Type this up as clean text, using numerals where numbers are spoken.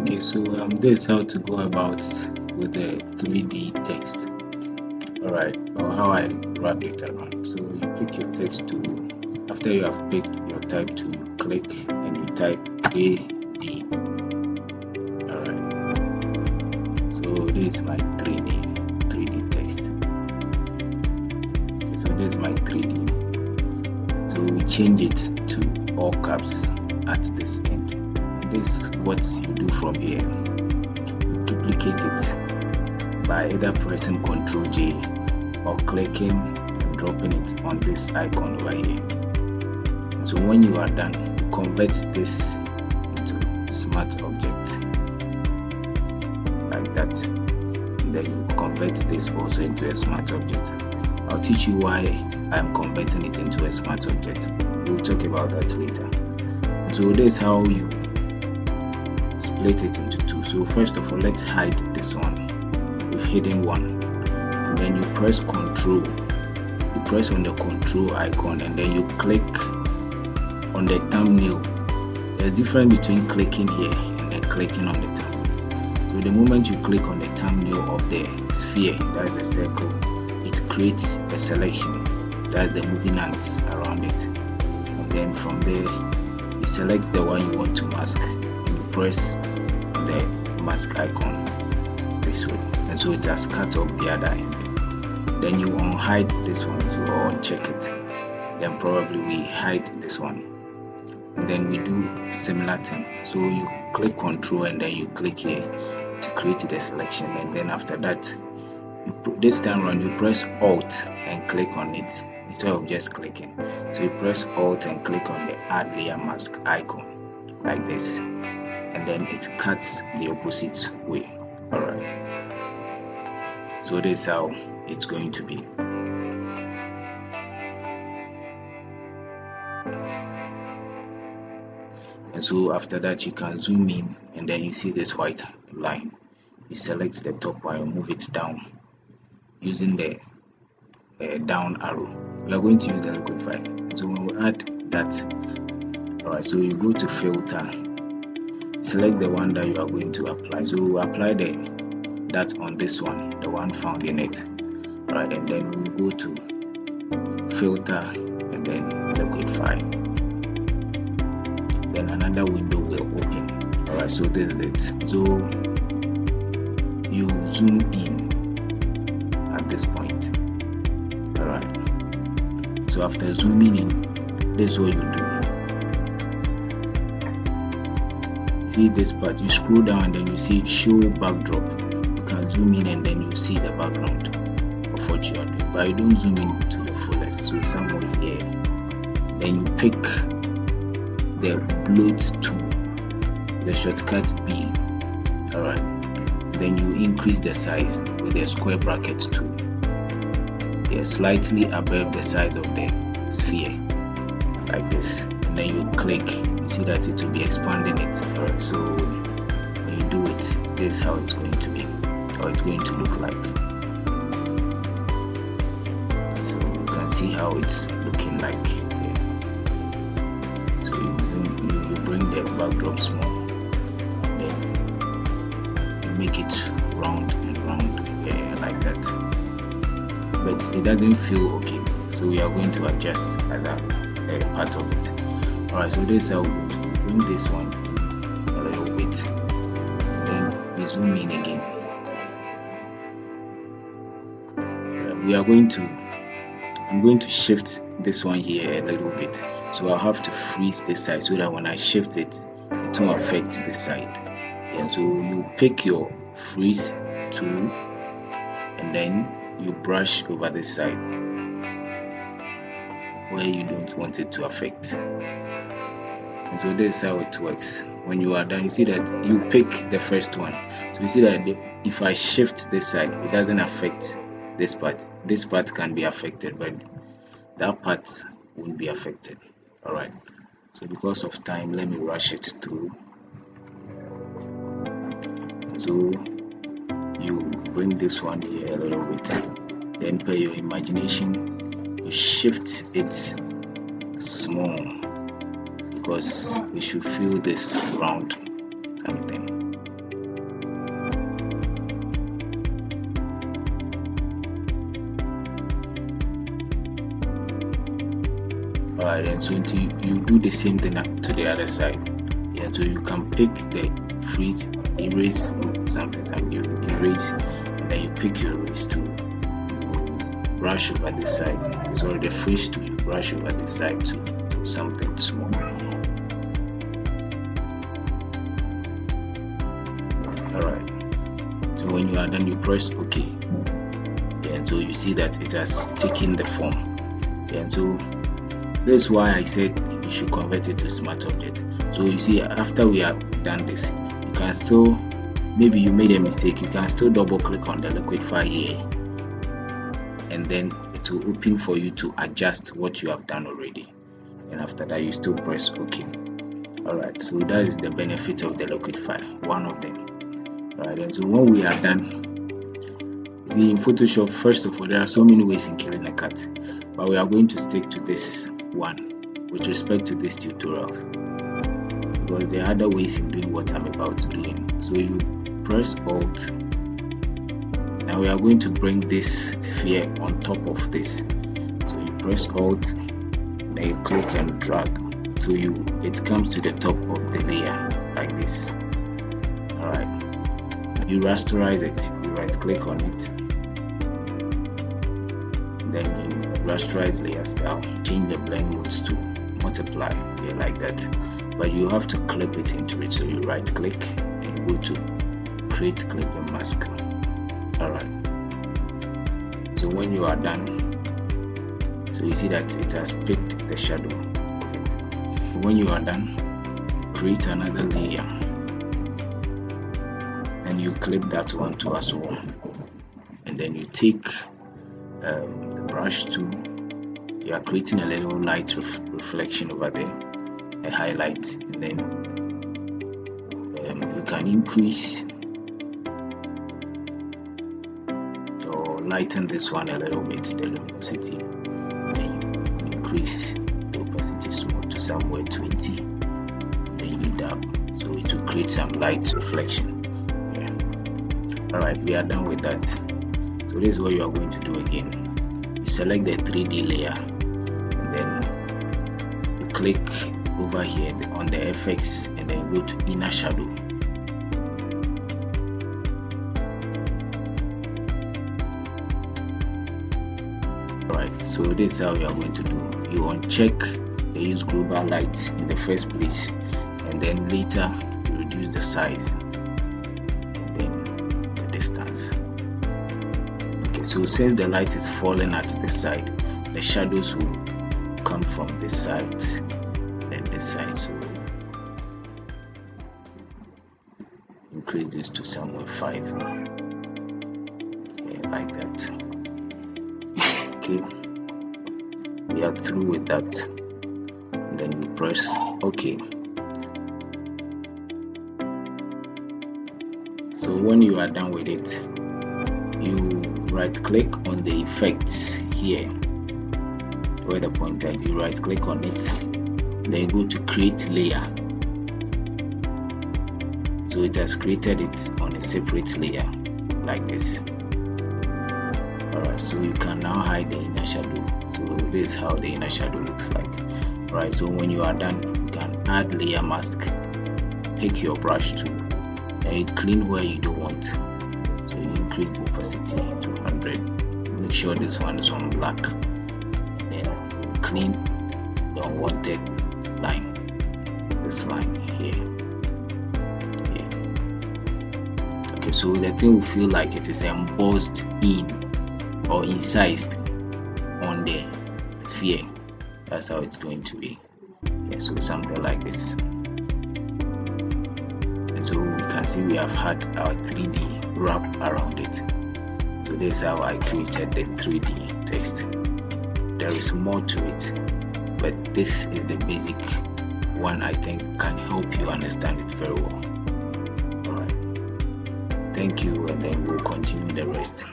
Okay, so this is how to go about with the 3D text. Alright, or how I wrap it around. So you pick your text tool. After you have picked your type tool, you click and you type AD. Alright, so this is my 3D text. Okay, so this is my 3D. So we change it to all caps at this end. And this is what you do from here. You duplicate it by either pressing Ctrl J or clicking and dropping it on this icon over here. And so when you are done, you convert this into smart object like that, and then you convert this also into a smart object. I'll teach you why I'm converting it into a smart object. We'll talk about that later. So this is how you split it into two. So first of all, let's hide this one. We've hidden one. And then you press Control. You press on the control icon and then you click on the thumbnail. There's a difference between clicking here and then clicking on the thumbnail. So the moment you click on the thumbnail of the sphere, that's the circle, it creates a selection. That's the moving ants around it. And then from there, you select the one you want to mask and you press the mask icon this way. And so it has cut off the other end. Then you unhide this one, so or uncheck it. Then probably we hide this one. And then we do similar thing. So you click Control and then you click here to create the selection. And then after that, this time around you press Alt and click on it instead of just clicking. So you press Alt and click on the Add Layer Mask icon like this, and then it cuts the opposite way. Alright, so this is how it's going to be. And so after that, you can zoom in and then you see this white line. You select the top one and move it down using the down arrow. We are going to use the liquid file. So when we add that, alright, so you go to filter, select the one that you are going to apply. So we apply that on this one, the one found in it. Right, and then we go to filter and then liquid file. Then another window will open. Alright, so this is it. So you zoom in at this point. Alright, so after zooming in, this is what you do. See this part, you scroll down and then you see show backdrop. You can zoom in and then you see the background of what you are doing, but you don't zoom in to the fullest, so somewhere here. Then you pick the bloat tool, the shortcut B. Alright, then you increase the size with the square bracket tool. Yeah, slightly above the size of the sphere, like this. And then you click, you see that it will be expanding it. Alright, so when you do it, this is how it's going to be, or it's going to look like. See how it's looking like here. So you bring the backdrop small, and then you make it round and round like that, but it doesn't feel okay, so we are going to adjust other part of it. Alright, so this is how we bring this one a little bit, then we zoom in again. We are going to I'm going to shift this one here a little bit, so I'll have to freeze this side so that when I shift it, it won't affect this side. Yeah, so you pick your freeze tool and then you brush over this side where you don't want it to affect. And so this is how it works. When you are done, you see that you pick the first one. So you see that if I shift this side, it doesn't affect this part. This part can be affected, but that part won't be affected. Alright, so because of time, let me rush it through. So you bring this one here a little bit, then by your imagination you shift it small because we should feel this round something. Alright, and so you do the same thing to the other side. Yeah, so you can pick the freeze, erase something you erase, and then you pick your erase tool, brush over this side. Sorry, the freeze tool, you brush over this side to something small. Alright, so when you are done, you press OK. Yeah, and so you see that it has taken the form. Yeah, and so that's why I said you should convert it to smart object. So you see, after we have done this, you can still, maybe you made a mistake, you can still double click on the Liquidfy here, and then it will open for you to adjust what you have done already. And after that, you still press OK. Alright, so that is the benefit of the Liquidfy, one of them. Alright, and so when we are done, in Photoshop, first of all, there are so many ways in killing a cat, but we are going to stick to this one with respect to this tutorial, because there are other ways in doing what I'm about to do. So you press Alt. Now we are going to bring this sphere on top of this. So you press Alt, then you click and drag, so it comes to the top of the layer like this. Alright, you rasterize it, you right click on it, then you rasterize layer style, change the blend modes to multiply, yeah, like that. But you have to clip it into it, so you right click and go to create clipping mask. Alright, so when you are done, so you see that it has picked the shadow. When you are done, create another layer and you clip that one too as well, and then you take the brush tool. You are creating a little light reflection over there, a highlight, and then you can increase or lighten this one a little bit, the luminosity, and then you increase the opacity small to somewhere 20, then you dab, so it will create some light reflection. Yeah. Alright, we are done with that. So this is what you are going to do again. You select the 3D layer, and then you click over here on the FX, and then go to inner shadow. Alright, so this is how you are going to do. You uncheck the use global light in the first place, and then later you reduce the size and then the distance. Okay, so since the light is falling at this side, the shadows will come from this side and this side, so increase this to somewhere 5, yeah, like that. Okay, we are through with that, and then you press OK. So when you are done with it, you right click on the effects here where the pointer is. You right click on it, then you go to create layer. So it has created it on a separate layer like this. Alright, so you can now hide the inner shadow. So this is how the inner shadow looks like. Right, so when you are done, you can add layer mask, pick your brush tool, and you clean where you don't want. So you increase the opacity to 100. Make sure this one is on black. Then clean the unwanted line, this line here. Okay, so the thing will feel like it is embossed in or incised on the sphere. That's how it's going to be. Yeah, so something like this. And so we can see we have had our 3D wrap around it. So this is how I created the 3D text. There is more to it, but this is the basic one I think can help you understand it very well. Alright, thank you, and then we'll continue the rest.